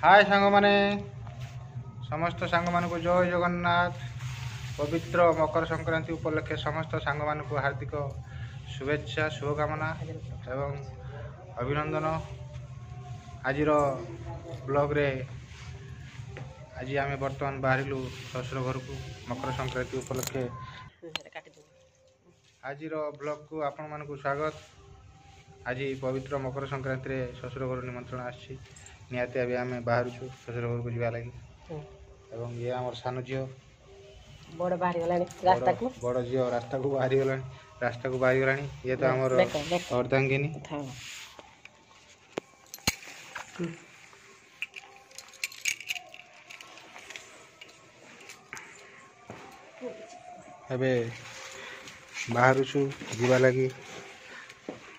हाय सांग माने समस्त सांग मान को जय जगन्नाथ। पवित्र मकर संक्रांति उपलक्षे समस्त सांग मान को हार्दिक शुभेच्छा शुभकामना एवं अभिनंदन। आज ब्लॉग रे आज आम बर्तमान बाहरिलु ससुर घर को मकर संक्रांति उपलक्षे। आज ब्लॉग को आपण मान को स्वागत। आज पवित्र मकर संक्रांति रे ससुर घर निमंत्रण आछि। निहाती अभी आम बाहर ससुर घर को जावा लगी एवं ये आम सान झी बड़ बाहरी गलानी रास्ता को बड़ झी रास्ता को बाहरी गलानी ये तो आमर अर्धांगिनी। एबे बाहर जीवा लगी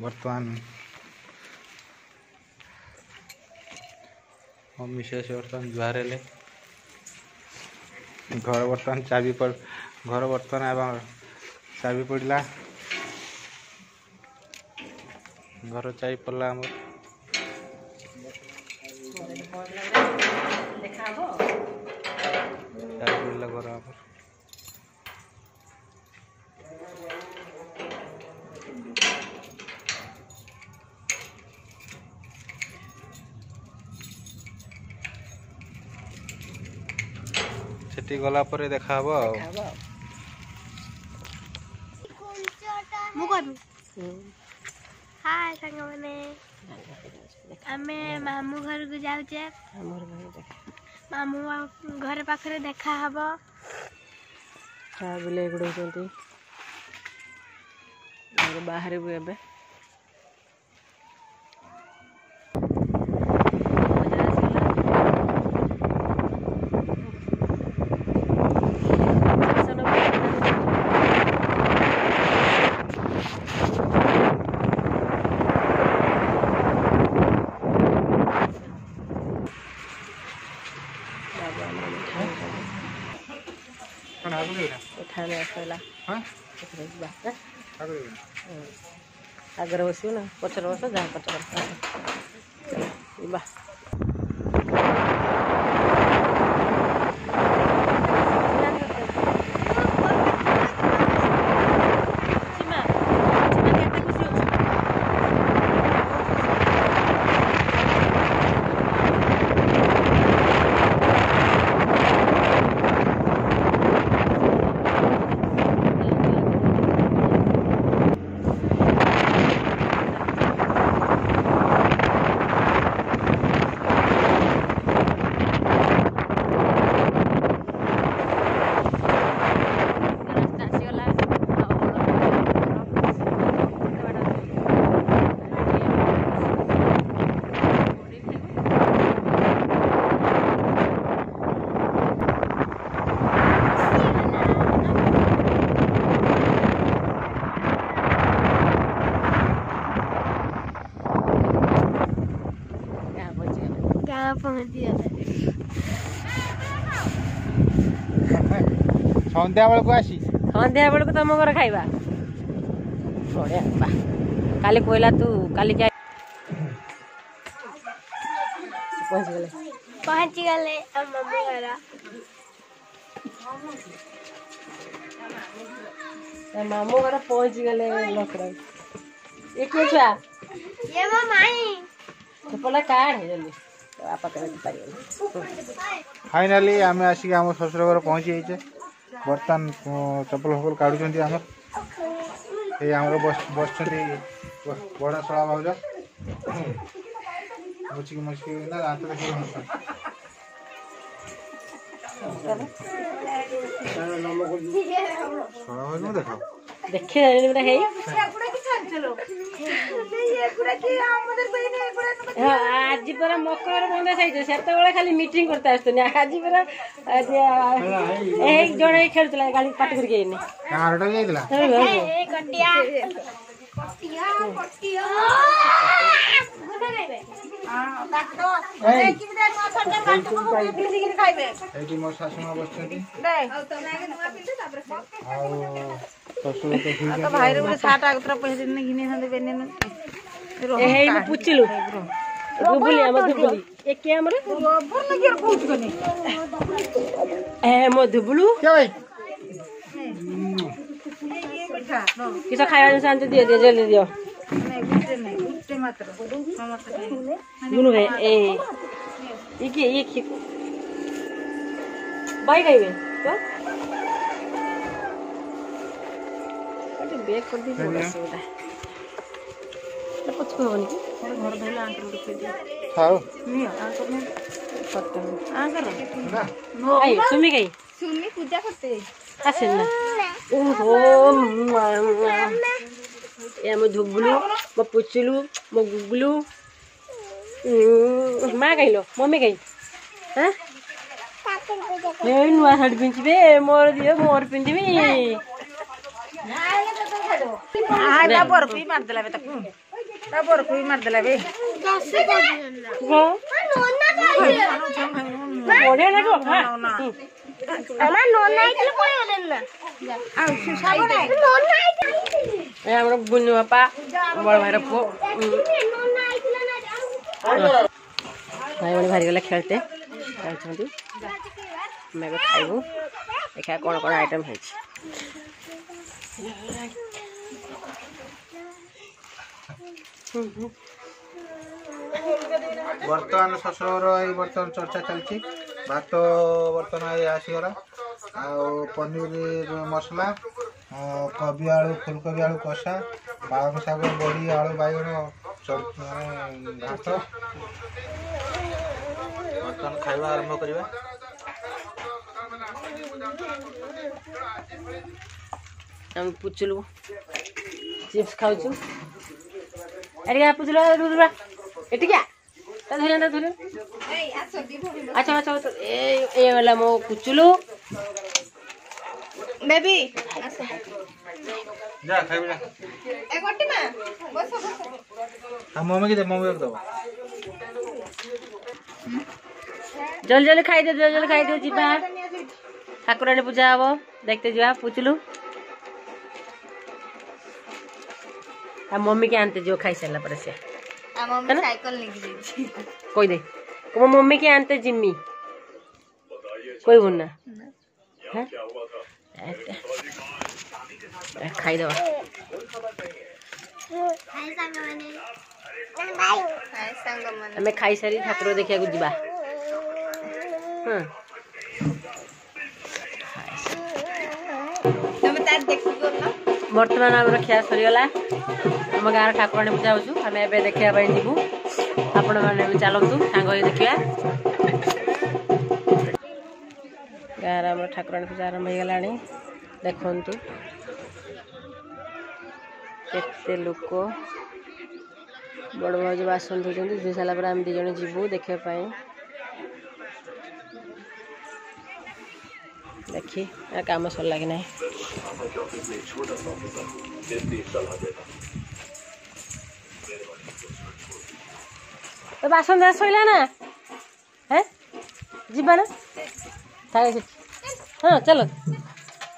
बर्तमान मिसेस बर्तमान जुआर हेले घर बर्तमान चाबी पर घर बर्तमान एवं चाबी पड़ा घर चाबी पड़ा आम चाबी पड़ा घर आम सेठी गला पर देखा हबो हाय संग माने आमे मामू घर को जाउचे। मामू घर पाखरे देखा हबो। हां बिले गुडो चंती बाहर भी एबे आगे बस ना पचर बस जहाँ पचर संध्या बेल को आसी संध्या बेल को तुम घर खाइबा बढ़िया बा काली कोइला तू काली जा पहुंच गले हम मामू घर। मामू घर पहुंच गले लकड़ा ये के छुआ ये मो माई चपला काढ़ है जल्दी आपा करे पारियो। फाइनाली आम आसिक आम ससुर घर पहुँची जाइए। बर्तमान चपल फपल काढ़ुंट आम बस बड़ा शला भाज मुचिक मुचिक दात देख देखे आज पर मकर बंदा से खाली मीटिंग करते आज पर जड़े खेलुला गाड़ी पाटी मो शाशुमा बस पुचिलु दुबुली हम दुबुली ए के हमरे रबर लगे कहू कने ए मो दुबुलू क्या भाई मिठा नो किसा खाया शांति दियो दियो जल्दी दियो नहीं गुट्टे मात्र समस्त गुनु गए ए ये की बाई गई में तो अरे बैग कर दी बड़ा सोदा तो कुछ को होनी घर धैला आंकर रुपए दे खाओ नहीं आंकर में पत्ता आंकर ना नो आई सुमी गई सुमी पूजा करते आसे ना ओहो ए मो धुबुलू मो पुचुलू मो गुगलू माँ गई मम्मी गई हाँ नुआ शाढ़ी पिंधे मोर दियो मोर पिंधि आला बरफी मार देला बे तक ता बरफी मार देला बे बढ़िया लगो আমার নন আইছিল কই হলেন না आ सुसाबो নাই নন আইছিল हमरा बुन्नु बापा बड़ भाई रखो নন আইছিল না भाई बड़े भारी गला खेलते जाउछंती मैं खाइबो देखा कोन कोन आइटम है बर्तमान शशुर ये बर्तमान चर्चा चलती भात बर्तमान ये आसीगला आ पनीर मसला कोबी आलू फुलकोबी आलू कषा पालक शाग बड़ी आलू बैगन भात बर्तमान खाଇବା आरंभ करवा हम पुचलू चिप्स खाउछु अरे क्या पुचलू दूधरा एटी क्या ता धुरे अच्छा अच्छा ए वाला मो पुचलू बेबी जा खाइबे जा ए गोटी मा बस बस हम मम्मी के दे मम्मी के दो जल्दी जल्दी खाई दे जल्दी जल्दी खाई दे जीवा ठाकुराणी पूजा हबो देखते जीवा पुचलू आ मम्मी के आनते जो खाई सारा पर से आ मम्मी साइकिल लेके जाई कोई दे को मम्मी के आनते जिम्मी कोई बोलना हैं खाई दो हमें खाई सारी ठाकुर देखिया को जीवा हां तमे तार देखि गो ना वर्तमान आम खिया सरीगला आम गाँव ठाकुराणी पूजा होचु आम ए देखा जीवु आपण मैंने चलतु सांग देखा गाँव आम ठाकुराणी पूजा आरंभ हो गला देखु केते लोक बड़ भाज बासन धोते धोई सारापर आम दी जन जीवु देखापी देखी काम सरला कि ना तो बासन दे सैला ना है जीवा ना हाँ चलो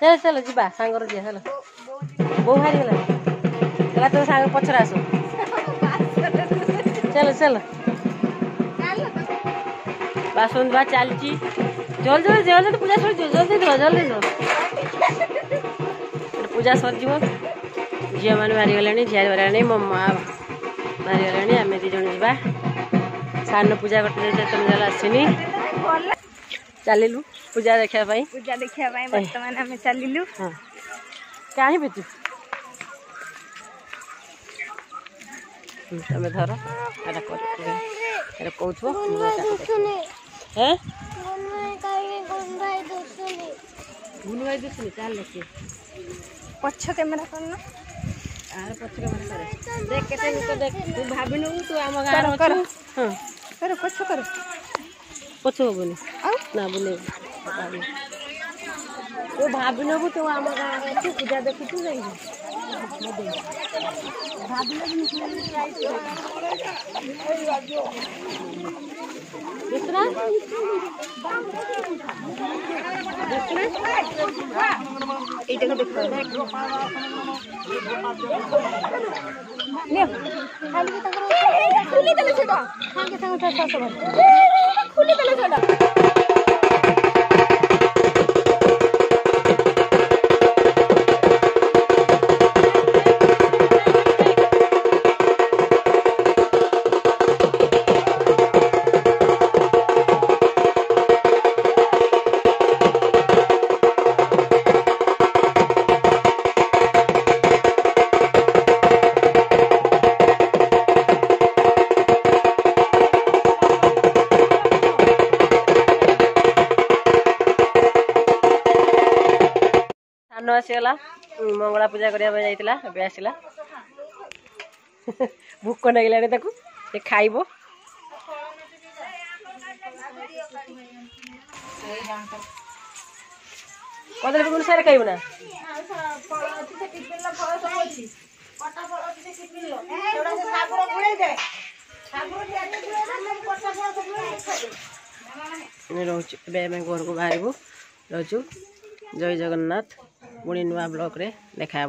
चलो चलो जीवा सांगर जी चलो बो हारी गला तो सांग पछरा आसो चलो चलो बासन बा चलची जल्दी जल्दी पूजा सर जल्दी दो जल्दी दो पूजा सर झी मैंने बाहरी गले झील बारे मो माँ बाहरी गले आम दी जन जा सान पूजा करते तुम जल आसनी चलू पूजा देखापी पूजा देखिया भाई वर्तमान हमें चलिलु हाँ कहीं बेचु तुम धर कौन है गुनु भाई दुसनी चल देखिए पछ कैमरा करना आर पछ कैमरा करे देख केते तो देख तू भाबिनु तू आम गाँव कर हां कर पछ कर पछ होबनी ना बोले तू भाबिनु तू आम गाँव अच्छी पूजा देखि तू जाई भाबिनु दूसरा এইটাকে দেখো খুলি দেলে সেটা সাঙ্গে সাঙ্গে খুলি দেলে সেটা सानो आसीगला मंगला पूजा करने जाइला ए आसला भूक लगे ताकू से खाइब कदली गुण सारे खाइब ना घर को बाहर रोचु जय जगन्नाथ पुणी नुआ ब्लॉक रे देखा।